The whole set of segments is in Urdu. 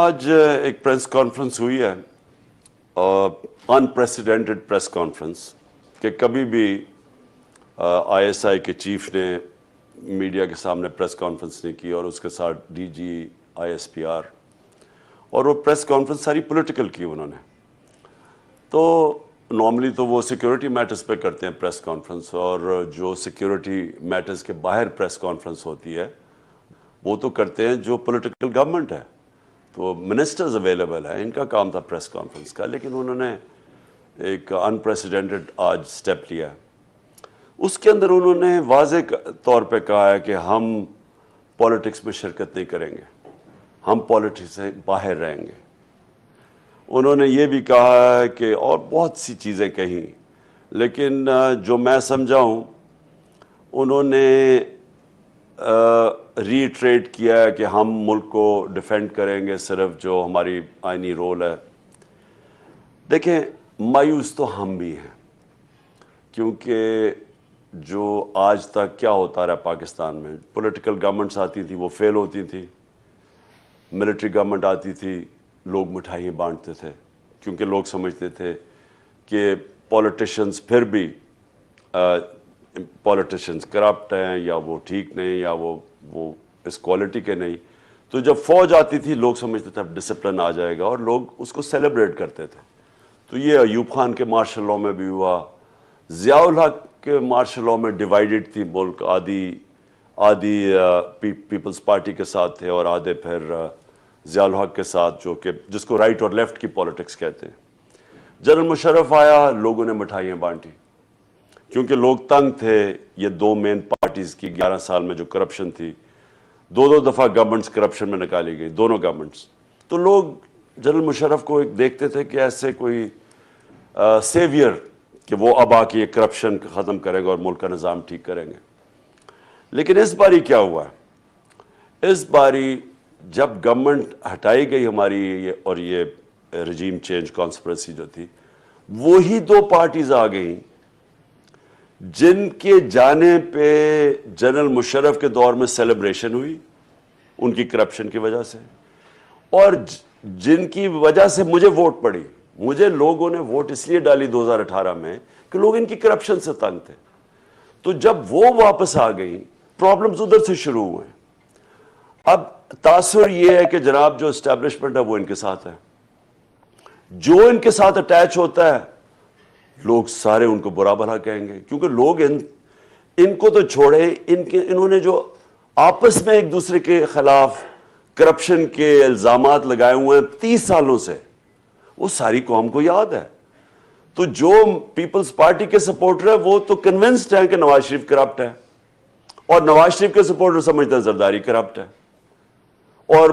آج ایک پریس کانفرنس ہوئی ہے، انپریسیڈنٹڈ پریس کانفرنس، کہ کبھی بھی آئی ایس آئی کے چیف نے میڈیا کے سامنے پریس کانفرنس نہیں کی، اور اس کے ساتھ D G I S P R, اور وہ پریس کانفرنس ساری پولیٹیکل کی انہوں نے. تو نارملی تو وہ سیکیورٹی میٹرز پہ کرتے ہیں پریس کانفرنس، اور جو سیکیورٹی میٹرز کے باہر پریس کانفرنس ہوتی ہے وہ تو کرتے ہیں جو پولیٹیکل گورنمنٹ ہے. تو منسٹرز اویلیبل ہیں، ان کا کام تھا پریس کانفرنس کا، لیکن انہوں نے ایک انپریسیڈنٹڈ آج سٹیپ لیا ہے. اس کے اندر انہوں نے واضح طور پہ کہا ہے کہ ہم پالیٹکس میں شرکت نہیں کریں گے، ہم پالیٹکس سے باہر رہیں گے. انہوں نے یہ بھی کہا ہے کہ اور بہت سی چیزیں کہیں، لیکن جو میں سمجھا ہوں انہوں نے ریٹریٹ کیا ہے کہ ہم ملک کو ڈیفینڈ کریں گے، صرف جو ہماری آئینی رول ہے. دیکھیں، مایوس تو ہم بھی ہیں، کیونکہ جو آج تک کیا ہوتا رہا پاکستان میں، پولیٹیکل گورنمنٹس آتی تھی وہ فیل ہوتی تھی، ملٹری گورنمنٹ آتی تھی لوگ مٹھائیاں بانٹتے تھے، کیونکہ لوگ سمجھتے تھے کہ پولیٹیشنز پھر بھی پولیٹیشنز کرپٹ ہیں، یا وہ ٹھیک نہیں، یا وہ اس کوالٹی کے نہیں. تو جب فوج آتی تھی لوگ سمجھتے تھے اب ڈسپلن آ جائے گا، اور لوگ اس کو سیلیبریٹ کرتے تھے. تو یہ ایوب خان کے مارشل لاء میں بھی ہوا، ضیاء الحق کے مارشل لاء میں ڈیوائیڈڈ تھی ملک، آدھی پیپلز پارٹی کے ساتھ تھے اور آدھے پھر ضیاء الحق کے ساتھ، جس کو رائٹ اور لیفٹ کی پالیٹکس کہتے ہیں. جنرل مشرف آیا، لوگوں نے مٹھائیاں بانٹی، کیونکہ لوگ تنگ تھے یہ دو مین پارٹیز کی 11 سال میں جو کرپشن تھی. دو دفعہ گورنمنٹس کرپشن میں نکالی گئی، دونوں گورنمنٹس. تو لوگ جنرل مشرف کو ایک دیکھتے تھے کہ ایسے کوئی سیویئر کہ وہ اب آ کے یہ کرپشن ختم کرے گا اور ملک کا نظام ٹھیک کریں گے. لیکن اس باری کیا ہوا؟ اس باری جب گورنمنٹ ہٹائی گئی ہماری، اور یہ رجیم چینج کانسپریسی جو تھی، وہی دو پارٹیز آ گئیں جن کے جانے پہ جنرل مشرف کے دور میں سیلیبریشن ہوئی ان کی کرپشن کی وجہ سے، اور جن کی وجہ سے مجھے ووٹ پڑی. مجھے لوگوں نے ووٹ اس لیے ڈالی 2018 میں کہ لوگ ان کی کرپشن سے تنگ تھے. تو جب وہ واپس آ گئیں، پرابلمز ادھر سے شروع ہوئے. اب تاثر یہ ہے کہ جناب جو اسٹیبلشمنٹ ہے وہ ان کے ساتھ ہے، جو ان کے ساتھ اٹیچ ہوتا ہے لوگ سارے ان کو برا بھلا کہیں گے، کیونکہ لوگ ان کو تو چھوڑے، انہوں نے جو آپس میں ایک دوسرے کے خلاف کرپشن کے الزامات لگائے ہوئے ہیں 30 سالوں سے، وہ ساری قوم کو یاد ہے. تو جو پیپلز پارٹی کے سپورٹر ہیں وہ تو کنونسڈ ہیں کہ نواز شریف کرپٹ ہے، اور نواز شریف کے سپورٹر سمجھتے ہیں زرداری کرپٹ ہے، اور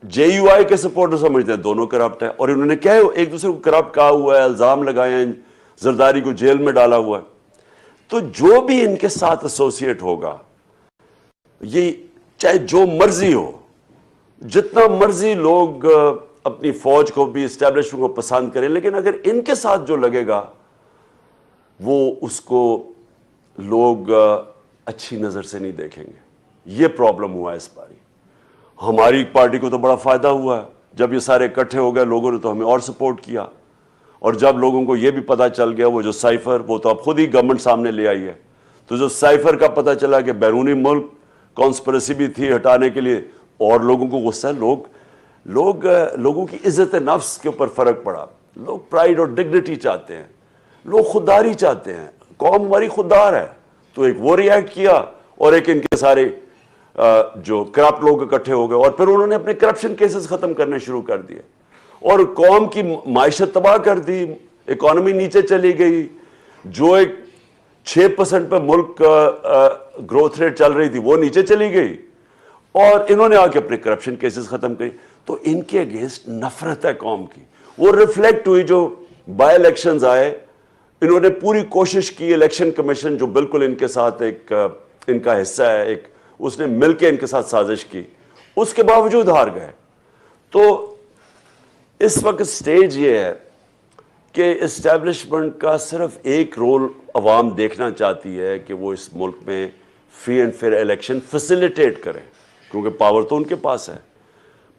جے یو آئی کے سپورٹر سمجھتے ہیں دونوں کرپٹ ہے. اور انہوں نے کیا ایک دوسرے کو کرپٹ کہا ہوا ہے، الزام لگائے ہیں، زرداری کو جیل میں ڈالا ہوا ہے. تو جو بھی ان کے ساتھ ایسوسیٹ ہوگا، یہ چاہے جو مرضی ہو، جتنا مرضی لوگ اپنی فوج کو بھی اسٹیبلشمنٹ کو پسند کریں، لیکن اگر ان کے ساتھ جو لگے گا وہ اس کو لوگ اچھی نظر سے نہیں دیکھیں گے. یہ پرابلم ہوا ہے اس باری. ہماری پارٹی کو تو بڑا فائدہ ہوا ہے، جب یہ سارے اکٹھے ہو گئے لوگوں نے تو ہمیں اور سپورٹ کیا. اور جب لوگوں کو یہ بھی پتا چل گیا، وہ جو سائفر، وہ تو اب خود ہی گورنمنٹ سامنے لے آئی ہے، تو جو سائفر کا پتا چلا کہ بیرونی ملک کانسپریسی بھی تھی ہٹانے کے لیے، اور لوگوں کو غصہ ہے. لوگوں کی عزت نفس کے اوپر فرق پڑا. لوگ پرائیڈ اور ڈگنیٹی چاہتے ہیں، لوگ خودداری چاہتے ہیں. قوم ہماری خوددار ہے. تو ایک وہ ریئیکٹ کیا، اور ایک ان کے سارے جو کرپٹ لوگ اکٹھے ہو گئے، اور پھر انہوں نے اپنے کرپشن کیسز ختم کرنے شروع کر دیے، اور قوم کی معیشت تباہ کر دی. اکانومی نیچے چلی گئی. جو ایک 6% پہ ملک گروتھ ریٹ چل رہی تھی وہ نیچے چلی گئی، اور انہوں نے آ کے اپنے کرپشن کیسز ختم کری. تو ان کے اگینسٹ نفرت ہے قوم کی، وہ ریفلیکٹ ہوئی. جو بائی الیکشنز آئے، انہوں نے پوری کوشش کی. الیکشن کمیشن جو بالکل ان کے ساتھ ایک ان کا حصہ ہے، اس نے مل کے ان کے ساتھ سازش کی، اس کے باوجود ہار گئے. تو اس وقت سٹیج یہ ہے کہ اسٹیبلشمنٹ کا صرف ایک رول عوام دیکھنا چاہتی ہے کہ وہ اس ملک میں free and fair election facilitate کریں، کیونکہ پاور تو ان کے پاس ہے.